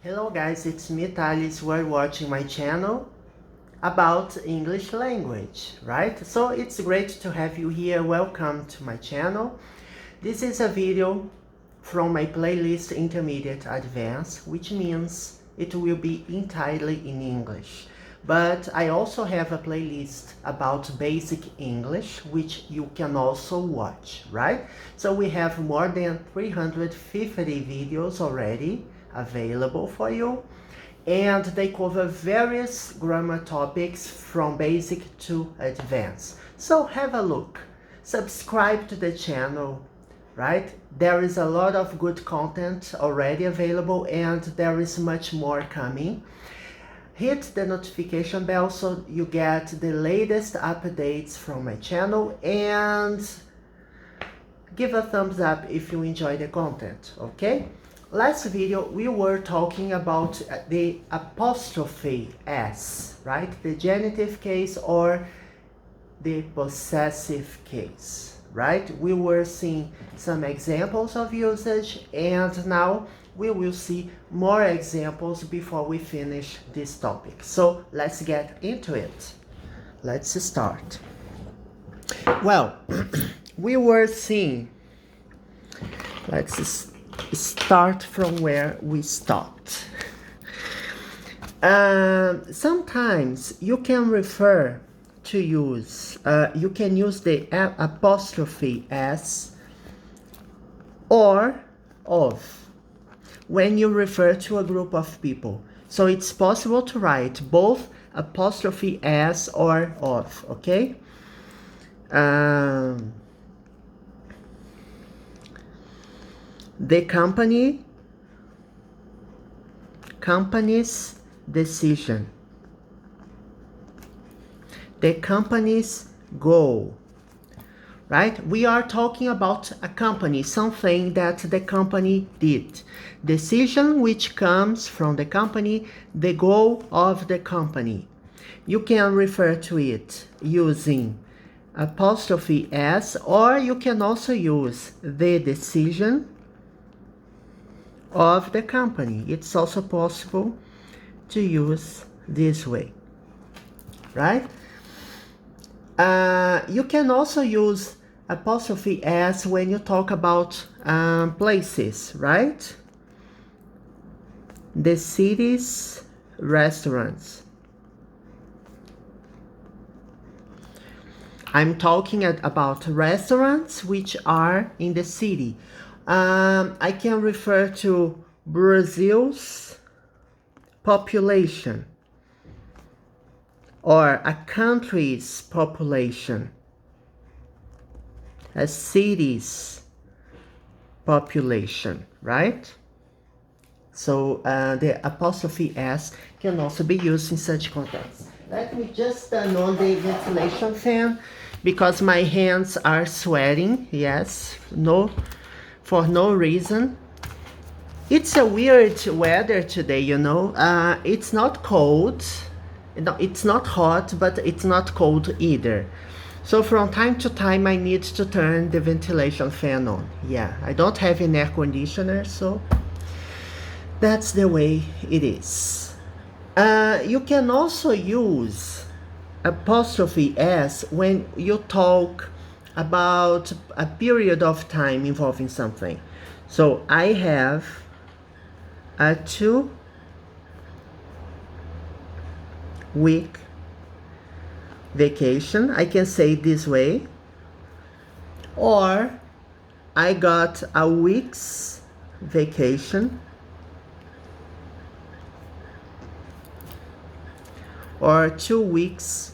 Hello guys, it's me Thales. We're watching my channel about English language, right? So it's great to have you here. Welcome to my channel. This is a video from my playlist Intermediate Advanced, which means it will be entirely in English. But I also have a playlist about basic English, which you can also watch, right? So we have more than 350 videos already available for you, and they cover various grammar topics from basic to advanced. So have a look, subscribe to the channel, right? There is a lot of good content already available and there is much more coming. Hit the notification bell so you get the latest updates from my channel, and give a thumbs up if you enjoy the content, okay? Last video we were talking about the apostrophe S, right? The genitive case or the possessive case, right? We were seeing some examples of usage, and now we will see more examples before we finish this topic. So let's get into it. Let's start. Well, we were seeing, let's start from where we stopped. Sometimes you can refer to use, you can use the apostrophe S or of when you refer to a group of people. So it's possible to write both apostrophe S or of, okay? The company's decision, the company's goal, right? We are talking about a company, something that the company did. Decision which comes from the company, the goal of the company. You can refer to it using apostrophe S, or you can also use the decision of the company. It's also possible to use this way, right? You can also use apostrophe S when you talk about places, right? The city's restaurants. I'm talking about restaurants which are in the city. I can refer to Brazil's population or a country's population, a city's population, right? So the apostrophe S can also be used in such contexts. Let me just turn on the ventilation fan because my hands are sweating, yes, for no reason. It's a weird weather today, you know. It's not cold, no, it's not hot, but it's not cold either. So from time to time I need to turn the ventilation fan on. Yeah, I don't have an air conditioner, so that's the way it is. You can also use apostrophe S when you talk about a period of time involving something. So I have a 2-week vacation. I can say it this way. Or I got a week's vacation. Or 2 weeks.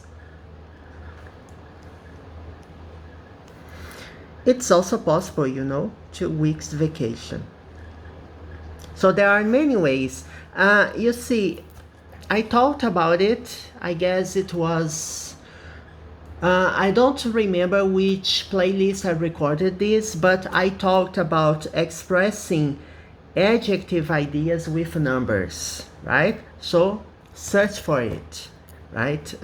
It's also possible, you know, 2 weeks vacation. So there are many ways. You see, I talked about it. I guess it was, I don't remember which playlist I recorded this, but I talked about expressing adjective ideas with numbers, right? So search for it, right?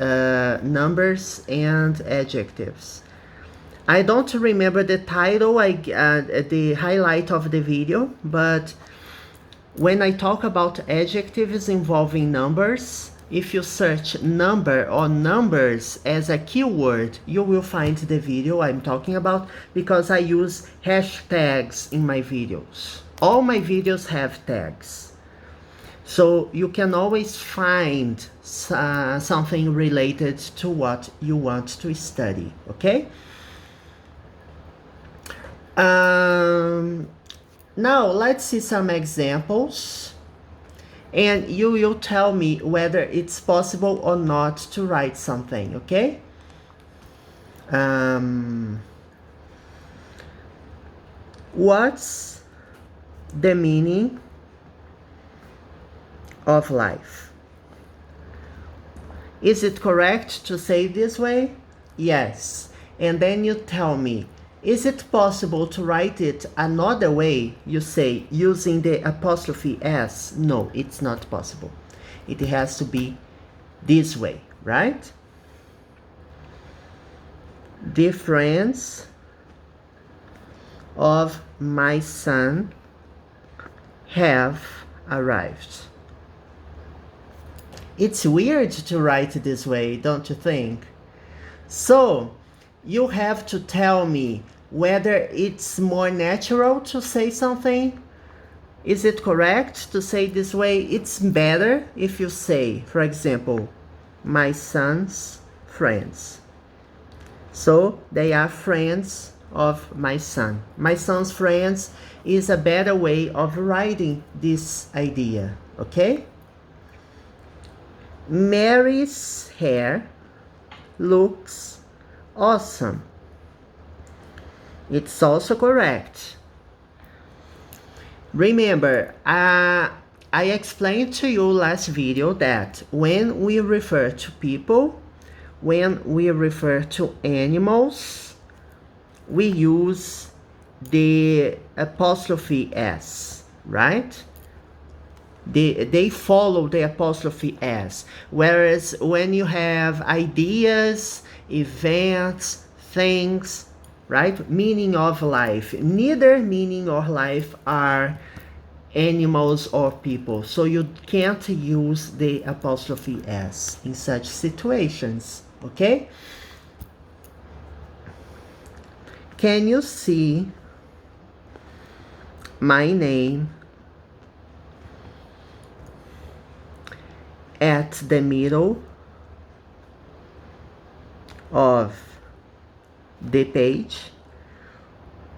Numbers and adjectives. I don't remember the title, the highlight of the video, but When I talk about adjectives involving numbers, if you search number or numbers as a keyword, you will find the video I'm talking about, because I use hashtags in my videos. All my videos have tags. So you can always find something related to what you want to study, okay? Now let's see some examples, and you will tell me whether it's possible or not to write something, okay? What's the meaning of life? Is it correct to say this way? Yes. And then you tell me, is it possible to write it another way? You say, using the apostrophe S. No, it's not possible. It has to be this way, right? The friends of my son have arrived. It's weird to write this way, don't you think? So, you have to tell me whether it's more natural to say something. Is it correct to say this way? It's better if you say, for example, my son's friends. So, they are friends of my son. My son's friends is a better way of writing this idea, okay? Mary's hair looks awesome. It's also correct. Remember, I explained to you last video that when we refer to people, when we refer to animals, we use the apostrophe S, right? They follow the apostrophe S. Whereas when you have ideas, events, things, right? Meaning of life. Neither meaning or life are animals or people. So you can't use the apostrophe S in such situations, okay? Can you see my name at the middle of the page?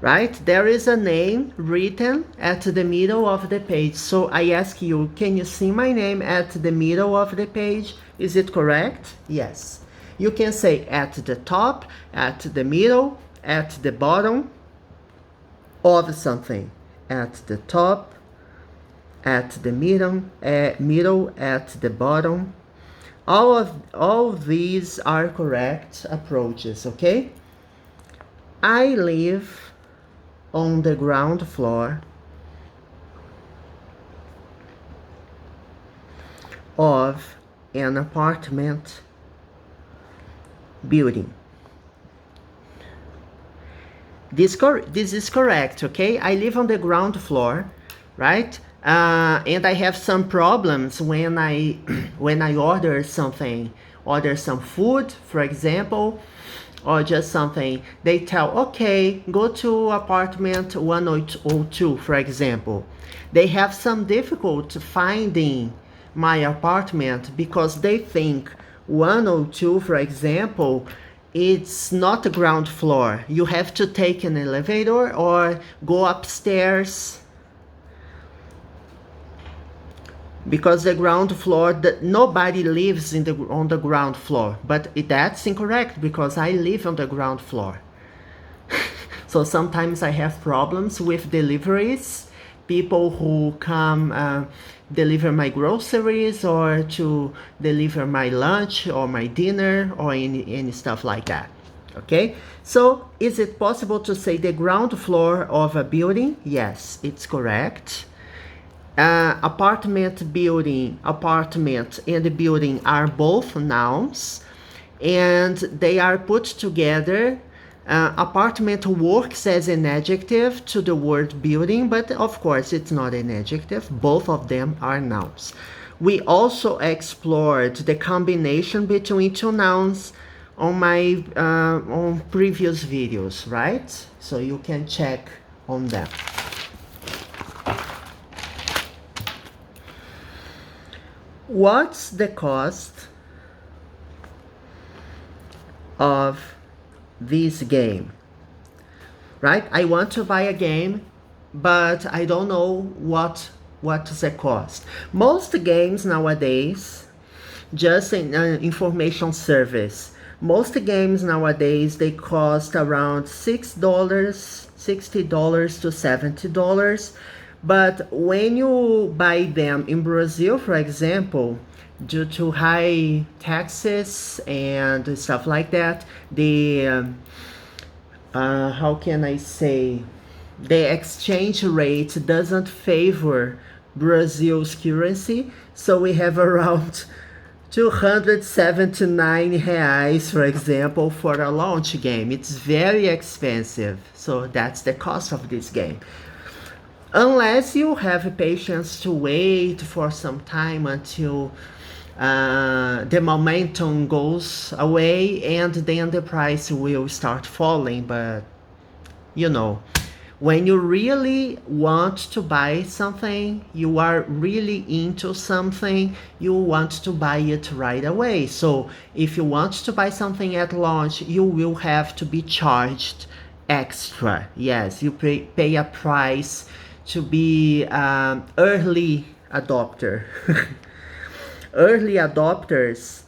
Right? There is a name written at the middle of the page. So I ask you, can you see my name at the middle of the page? Is it correct? Yes. You can say at the top, at the middle, at the bottom of something. At the top, at the middle, at the bottom. All these are correct approaches, okay? I live on the ground floor of an apartment building. This is correct, okay? I live on the ground floor, right? And I have some problems when I order something, order some food, for example, or just something. They tell, okay, go to apartment 102, for example. They have some difficulty finding my apartment because they think 102, for example, it's not the ground floor. You have to take an elevator or go upstairs, because the ground floor, nobody lives on the ground floor. But that's incorrect, because I live on the ground floor. So sometimes I have problems with deliveries, people who come deliver my groceries or to deliver my lunch or my dinner or any stuff like that. Okay, so is it possible to say the ground floor of a building? Yes, it's correct. Apartment, building, apartment and building are both nouns, and they are put together Apartment works as an adjective to the word building, but of course it's not an adjective. Both of them are nouns. We also explored the combination between two nouns on my on previous videos, right? So you can check on them. What's the cost of this game? Right? I want to buy a game, but I don't know what is the cost. Most games nowadays, just in information service, most games nowadays, they cost around $6, $60 to $70. But when you buy them in Brazil, for example, due to high taxes and stuff like that, the how can I say, the exchange rate doesn't favor Brazil's currency, so we have around 279 reais, for example, for a launch game. It's very expensive, so that's the cost of this game. Unless you have patience to wait for some time until the momentum goes away, and then the price will start falling. But you know, when you really want to buy something, you are really into something, you want to buy it right away. So if you want to buy something at launch, you will have to be charged extra. Yes, you pay a price to be early adopter. Early adopters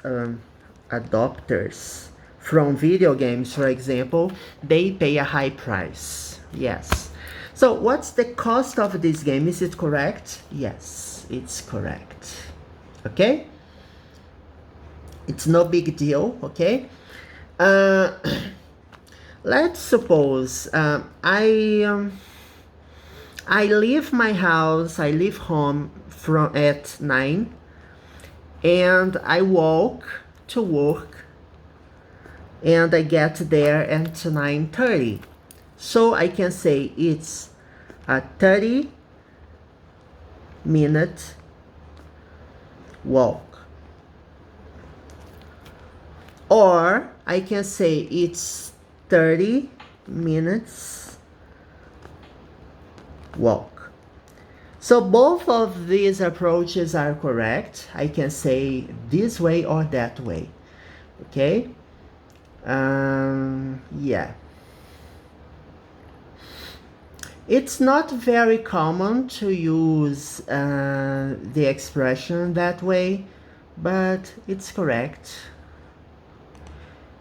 from video games, for example, they pay a high price. Yes. So what's the cost of this game? Is it correct? Yes, it's correct. Okay? It's no big deal, okay? Let's suppose I leave my house, I leave home at 9, and I walk to work, and I get there at 9:30. So I can say it's a 30-minute walk. Or I can say it's 30 minutes walk. So both of these approaches are correct. I can say this way or that way. Okay? Yeah. It's not very common to use the expression that way, but it's correct.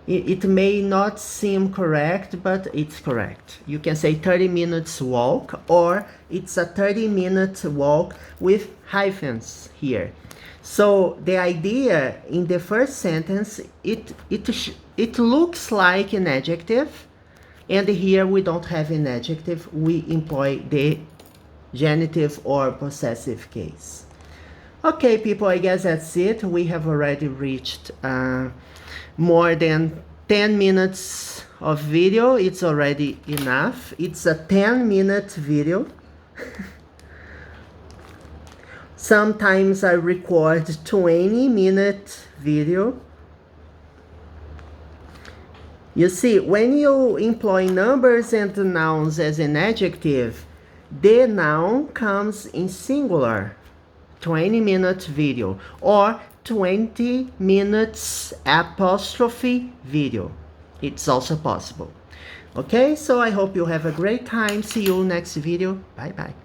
It may not seem correct, but it's correct. You can say 30 minutes walk, or it's a 30-minute walk with hyphens here. So the idea in the first sentence, it looks like an adjective, and here we don't have an adjective, we employ the genitive or possessive case. Okay, people, I guess that's it. We have already reached more than 10 minutes of video. It's already enough. It's a 10-minute video. Sometimes I record 20-minute video. You see, when you employ numbers and nouns as an adjective, the noun comes in singular. 20-minute video, or 20 minutes apostrophe video. It's also possible. Okay, so I hope you have a great time. See you next video. Bye bye.